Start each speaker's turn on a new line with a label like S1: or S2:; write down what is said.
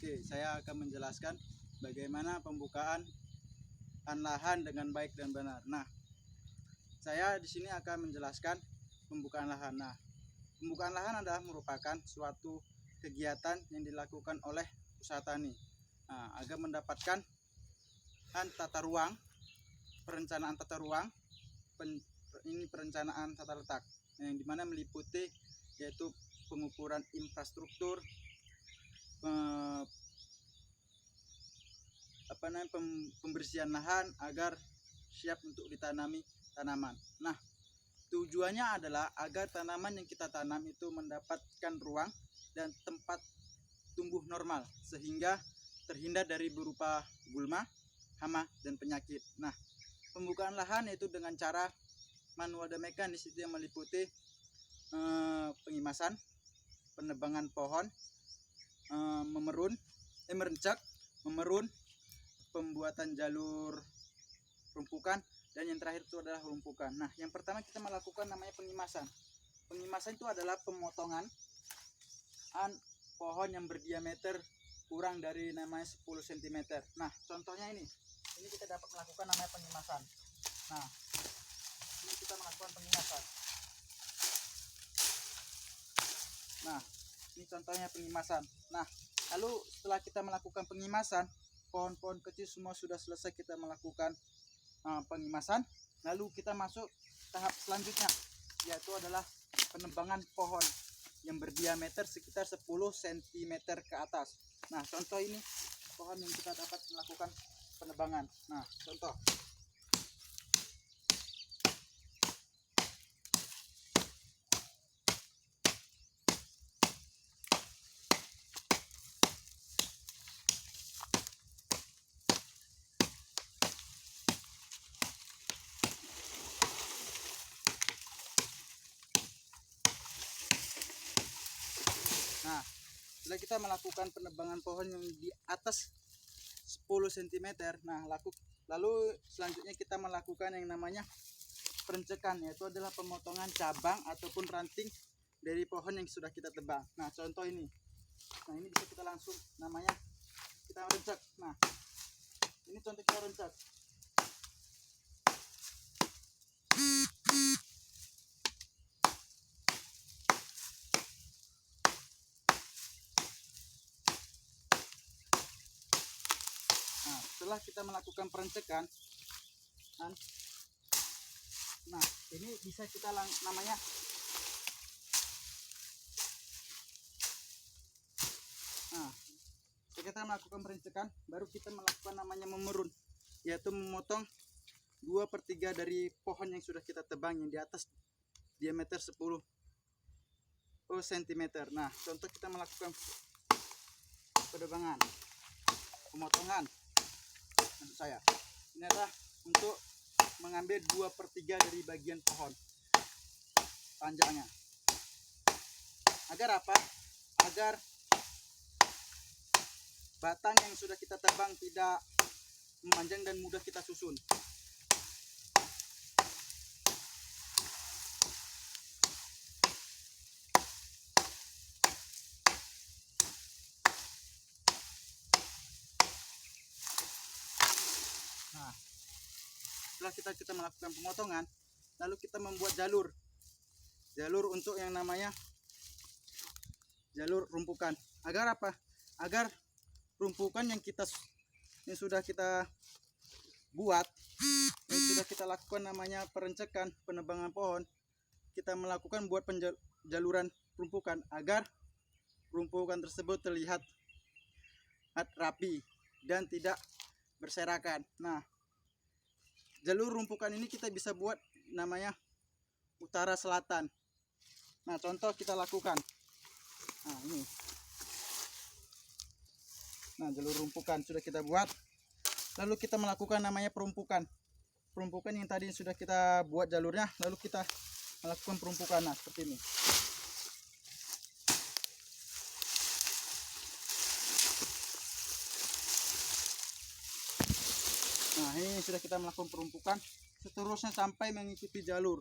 S1: Oke, saya akan menjelaskan bagaimana pembukaan lahan dengan baik dan benar. Nah, saya di sini akan menjelaskan pembukaan lahan. Nah, pembukaan lahan adalah merupakan suatu kegiatan yang dilakukan oleh usaha tani agar mendapatkan tata ruang, perencanaan tata ruang, perencanaan tata letak, yang dimana meliputi yaitu pengukuran infrastruktur, pembersihan lahan agar siap untuk ditanami tanaman. Nah, tujuannya adalah agar tanaman yang kita tanam itu mendapatkan ruang dan tempat tumbuh normal sehingga terhindar dari berupa gulma, hama, dan penyakit. Nah, pembukaan lahan yaitu dengan cara manual dan mekanis, itu yang meliputi pengimasan, penebangan pohon, merencak, memerun, pembuatan jalur rumpukan, dan yang terakhir itu adalah rumpukan. Nah, yang pertama kita melakukan namanya pengimasan. Pengimasan itu adalah pemotongan pohon yang berdiameter kurang dari namanya 10 cm. Nah, contohnya ini kita dapat melakukan namanya pengimasan. Nah, ini kita melakukan pengimasan. Nah, ini contohnya pengimasan. Nah, lalu setelah kita melakukan pengimasan, pohon-pohon kecil semua sudah selesai kita melakukan pengimasan. Lalu kita masuk tahap selanjutnya, yaitu adalah penebangan pohon yang berdiameter sekitar 10 cm ke atas. Nah, contoh ini pohon yang kita dapat melakukan penebangan. Nah, contoh. Nah, setelah kita melakukan penebangan pohon yang di atas 10 cm, nah lalu selanjutnya kita melakukan yang namanya perencekan, yaitu adalah pemotongan cabang ataupun ranting dari pohon yang sudah kita tebang. Nah, contoh ini. Nah, ini bisa kita langsung namanya kita rencek. Nah, ini contoh kita rencek. Nah, setelah kita melakukan perencekan, nah ini bisa kita namanya kita melakukan perencekan, baru kita melakukan namanya memerun, yaitu memotong 2/3 dari pohon yang sudah kita tebang yang di atas diameter 10 cm. Nah, contoh kita melakukan penebangan, pemotongan. Untuk saya ini adalah untuk mengambil 2/3 dari bagian pohon panjangnya. Agar apa? Agar batang yang sudah kita tebang tidak memanjang dan mudah kita susun. Nah, setelah kita melakukan pemotongan, lalu kita membuat jalur untuk yang namanya jalur rumpukan. Agar apa? Agar rumpukan yang sudah kita buat, yang sudah kita lakukan namanya perencekan, penebangan pohon, kita melakukan buat penjaluran rumpukan agar rumpukan tersebut terlihat rapi dan tidak berserakan. Nah, jalur rumpukan ini kita bisa buat namanya utara selatan. Nah, contoh kita lakukan. Nah, ini. Nah, jalur rumpukan sudah kita buat. Lalu kita melakukan namanya perumpukan. Perumpukan yang tadi sudah kita buat jalurnya, lalu kita melakukan perumpukan. Nah, seperti ini. Nah, ini sudah kita melakukan perumpukan, seterusnya sampai mengikuti jalur.